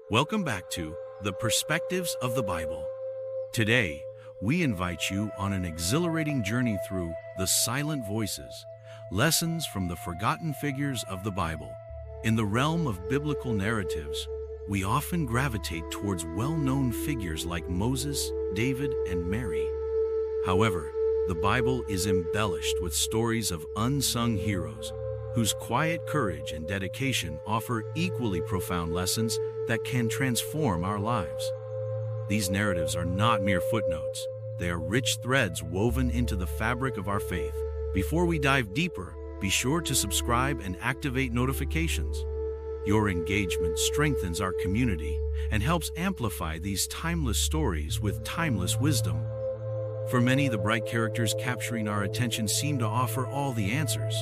Welcome back to The Perspectives of the Bible. Today, we invite you on an exhilarating journey through the silent voices, lessons from the forgotten figures of the Bible. In the realm of biblical narratives, we often gravitate towards well-known figures like Moses, David, and Mary. However, the Bible is embellished with stories of unsung heroes whose quiet courage and dedication offer equally profound lessons that can transform our lives. These narratives are not mere footnotes. They are rich threads woven into the fabric of our faith. Before we dive deeper, be sure to subscribe and activate notifications. Your engagement strengthens our community and helps amplify these timeless stories with timeless wisdom. For many, the bright characters capturing our attention seem to offer all the answers.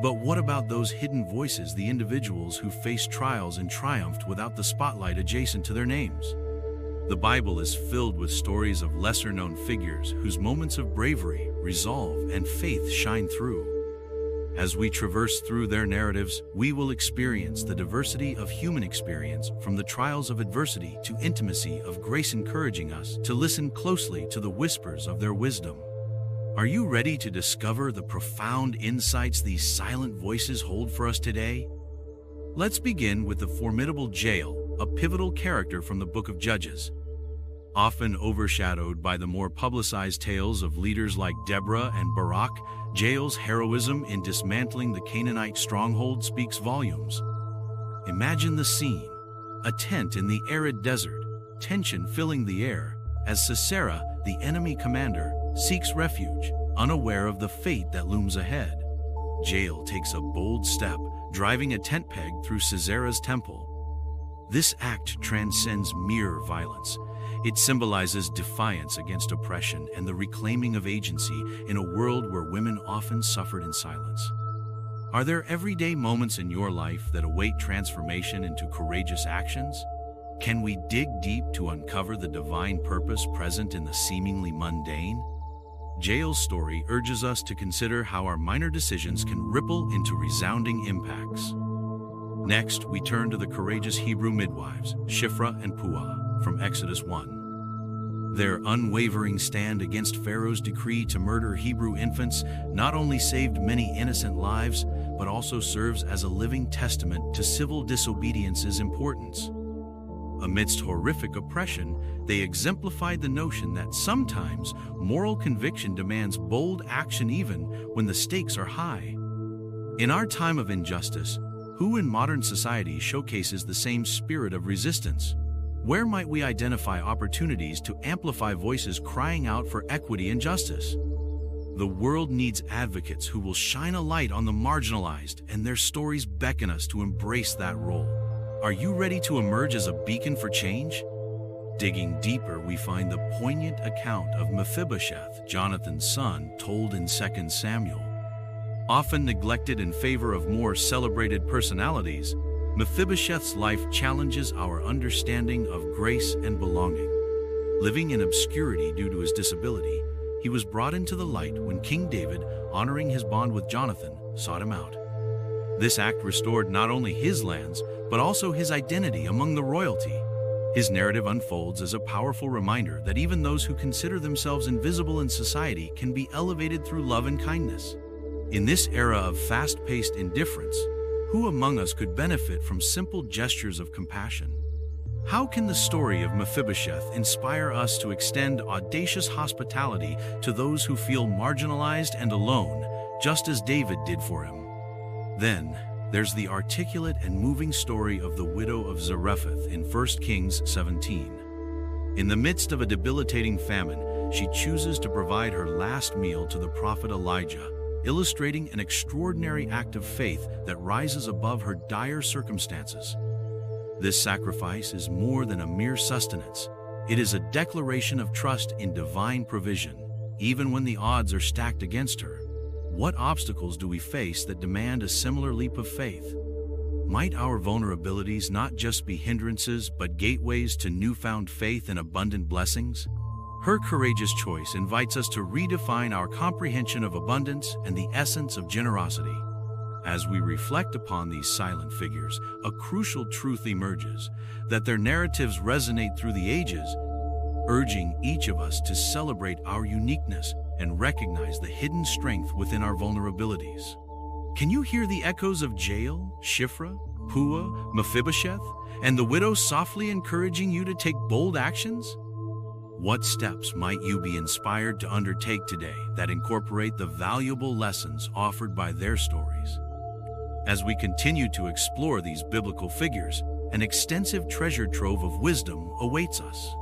But what about those hidden voices, the individuals who faced trials and triumphed without the spotlight adjacent to their names? The Bible is filled with stories of lesser-known figures whose moments of bravery, resolve, and faith shine through. As we traverse through their narratives, we will experience the diversity of human experience, from the trials of adversity to intimacy of grace, encouraging us to listen closely to the whispers of their wisdom. Are you ready to discover the profound insights these silent voices hold for us today? Let's begin with the formidable Jael, a pivotal character from the book of Judges. Often overshadowed by the more publicized tales of leaders like Deborah and Barak, Jael's heroism in dismantling the Canaanite stronghold speaks volumes. Imagine the scene: a tent in the arid desert, tension filling the air, as Sisera, the enemy commander, seeks refuge, unaware of the fate that looms ahead. Jael takes a bold step, driving a tent peg through Sisera's temple. This act transcends mere violence. It symbolizes defiance against oppression and the reclaiming of agency in a world where women often suffered in silence. Are there everyday moments in your life that await transformation into courageous actions? Can we dig deep to uncover the divine purpose present in the seemingly mundane? Jael's story urges us to consider how our minor decisions can ripple into resounding impacts. Next, we turn to the courageous Hebrew midwives, Shiphrah and Puah, from Exodus 1. Their unwavering stand against Pharaoh's decree to murder Hebrew infants not only saved many innocent lives, but also serves as a living testament to civil disobedience's importance. Amidst horrific oppression, they exemplified the notion that sometimes moral conviction demands bold action even when the stakes are high. In our time of injustice, who in modern society showcases the same spirit of resistance? Where might we identify opportunities to amplify voices crying out for equity and justice? The world needs advocates who will shine a light on the marginalized, and their stories beckon us to embrace that role. Are you ready to emerge as a beacon for change? Digging deeper, we find the poignant account of Mephibosheth, Jonathan's son, told in 2 Samuel. Often neglected in favor of more celebrated personalities, Mephibosheth's life challenges our understanding of grace and belonging. Living in obscurity due to his disability, he was brought into the light when King David, honoring his bond with Jonathan, sought him out. This act restored not only his lands, but also his identity among the royalty. His narrative unfolds as a powerful reminder that even those who consider themselves invisible in society can be elevated through love and kindness. In this era of fast-paced indifference, who among us could benefit from simple gestures of compassion? How can the story of Mephibosheth inspire us to extend audacious hospitality to those who feel marginalized and alone, just as David did for him? Then, there's the articulate and moving story of the widow of Zarephath in 1 Kings 17. In the midst of a debilitating famine, she chooses to provide her last meal to the prophet Elijah, illustrating an extraordinary act of faith that rises above her dire circumstances. This sacrifice is more than a mere sustenance. It is a declaration of trust in divine provision, even when the odds are stacked against her. What obstacles do we face that demand a similar leap of faith? Might our vulnerabilities not just be hindrances, but gateways to newfound faith and abundant blessings? Her courageous choice invites us to redefine our comprehension of abundance and the essence of generosity. As we reflect upon these silent figures, a crucial truth emerges, that their narratives resonate through the ages, urging each of us to celebrate our uniqueness and recognize the hidden strength within our vulnerabilities. Can you hear the echoes of Jael, Shiphrah, Puah, Mephibosheth, and the widow softly encouraging you to take bold actions? What steps might you be inspired to undertake today that incorporate the valuable lessons offered by their stories? As we continue to explore these biblical figures, an extensive treasure trove of wisdom awaits us.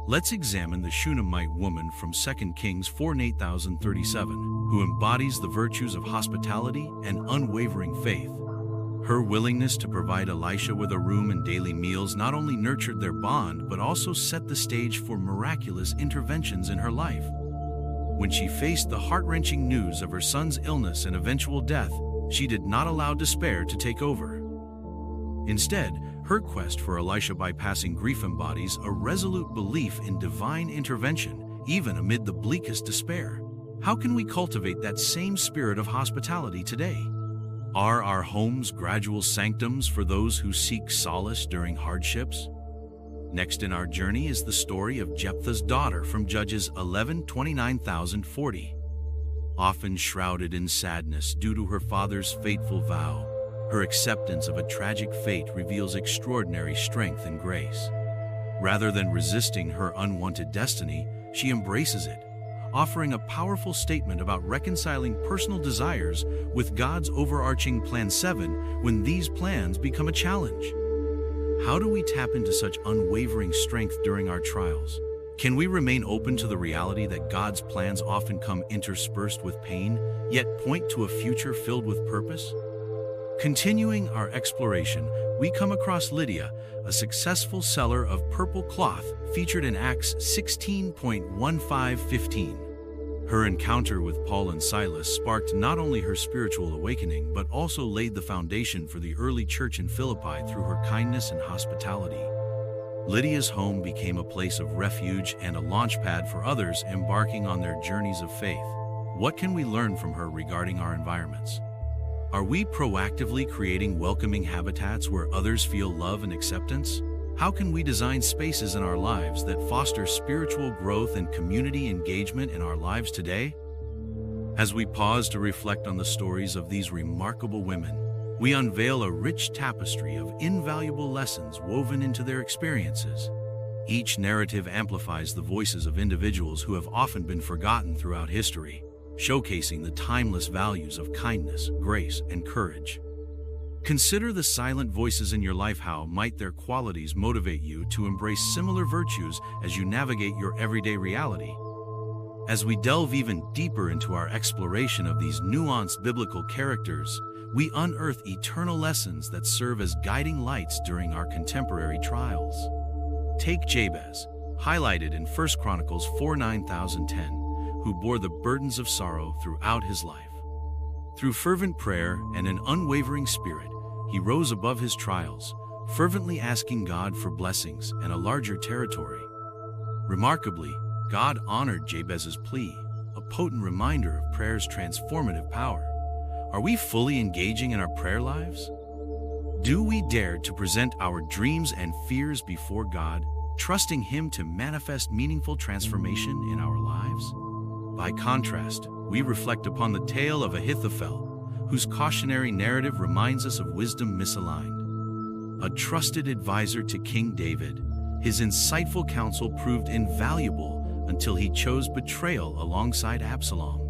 Let's examine the Shunammite woman from 2 Kings 4:8-37, who embodies the virtues of hospitality and unwavering faith. Her willingness to provide Elisha with a room and daily meals not only nurtured their bond, but also set the stage for miraculous interventions in her life. When she faced the heart-wrenching news of her son's illness and eventual death, she did not allow despair to take over. Instead, her quest for Elisha bypassing grief embodies a resolute belief in divine intervention, even amid the bleakest despair. How can we cultivate that same spirit of hospitality today? Are our homes gradual sanctums for those who seek solace during hardships? Next in our journey is the story of Jephthah's daughter from Judges 11:29-40. Often shrouded in sadness due to her father's fateful vow, her acceptance of a tragic fate reveals extraordinary strength and grace. Rather than resisting her unwanted destiny, she embraces it, offering a powerful statement about reconciling personal desires with God's overarching Plan 7 when these plans become a challenge. How do we tap into such unwavering strength during our trials? Can we remain open to the reality that God's plans often come interspersed with pain, yet point to a future filled with purpose? Continuing our exploration, we come across Lydia, a successful seller of purple cloth featured in Acts 16:15-15. Her encounter with Paul and Silas sparked not only her spiritual awakening, but also laid the foundation for the early church in Philippi through her kindness and hospitality. Lydia's home became a place of refuge and a launchpad for others embarking on their journeys of faith. What can we learn from her regarding our environments? Are we proactively creating welcoming habitats where others feel love and acceptance? How can we design spaces in our lives that foster spiritual growth and community engagement in our lives today? As we pause to reflect on the stories of these remarkable women, we unveil a rich tapestry of invaluable lessons woven into their experiences. Each narrative amplifies the voices of individuals who have often been forgotten throughout history, showcasing the timeless values of kindness, grace, and courage. Consider the silent voices in your life. How might their qualities motivate you to embrace similar virtues as you navigate your everyday reality? As we delve even deeper into our exploration of these nuanced biblical characters, we unearth eternal lessons that serve as guiding lights during our contemporary trials. Take Jabez, highlighted in 1 Chronicles 4:9-10, who bore the burdens of sorrow throughout his life. Through fervent prayer and an unwavering spirit, he rose above his trials, fervently asking God for blessings and a larger territory. Remarkably, God honored Jabez's plea, a potent reminder of prayer's transformative power. Are we fully engaging in our prayer lives? Do we dare to present our dreams and fears before God, trusting Him to manifest meaningful transformation in our lives? By contrast, we reflect upon the tale of Ahithophel, whose cautionary narrative reminds us of wisdom misaligned. A trusted advisor to King David, his insightful counsel proved invaluable until he chose betrayal alongside Absalom.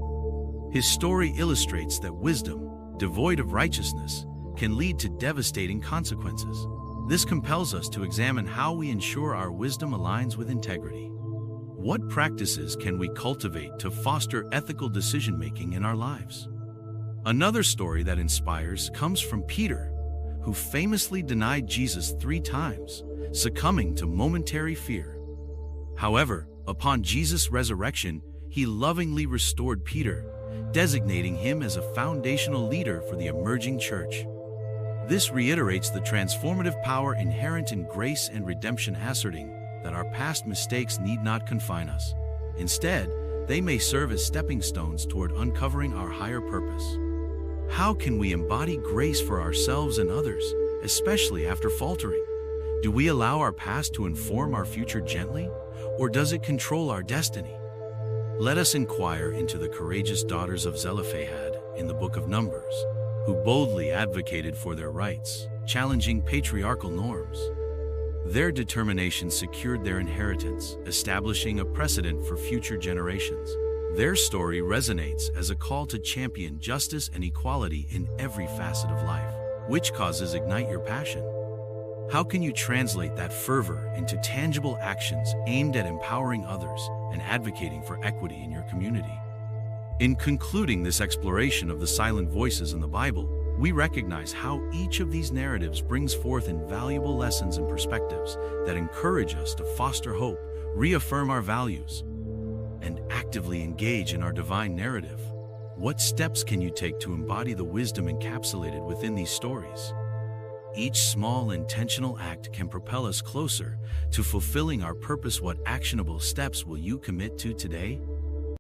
His story illustrates that wisdom, devoid of righteousness, can lead to devastating consequences. This compels us to examine how we ensure our wisdom aligns with integrity. What practices can we cultivate to foster ethical decision-making in our lives? Another story that inspires comes from Peter, who famously denied Jesus 3 times, succumbing to momentary fear. However, upon Jesus' resurrection, He lovingly restored Peter, designating him as a foundational leader for the emerging church. This reiterates the transformative power inherent in grace and redemption, asserting that our past mistakes need not confine us. Instead, they may serve as stepping stones toward uncovering our higher purpose. How can we embody grace for ourselves and others, especially after faltering? Do we allow our past to inform our future gently, or does it control our destiny? Let us inquire into the courageous daughters of Zelophehad in the Book of Numbers, who boldly advocated for their rights, challenging patriarchal norms. Their determination secured their inheritance, establishing a precedent for future generations. Their story resonates as a call to champion justice and equality in every facet of life. Which causes ignite your passion? How can you translate that fervor into tangible actions aimed at empowering others and advocating for equity in your community? In concluding this exploration of the silent voices in the Bible, we recognize how each of these narratives brings forth invaluable lessons and perspectives that encourage us to foster hope, reaffirm our values, and actively engage in our divine narrative. What steps can you take to embody the wisdom encapsulated within these stories? Each small, intentional act can propel us closer to fulfilling our purpose. What actionable steps will you commit to today?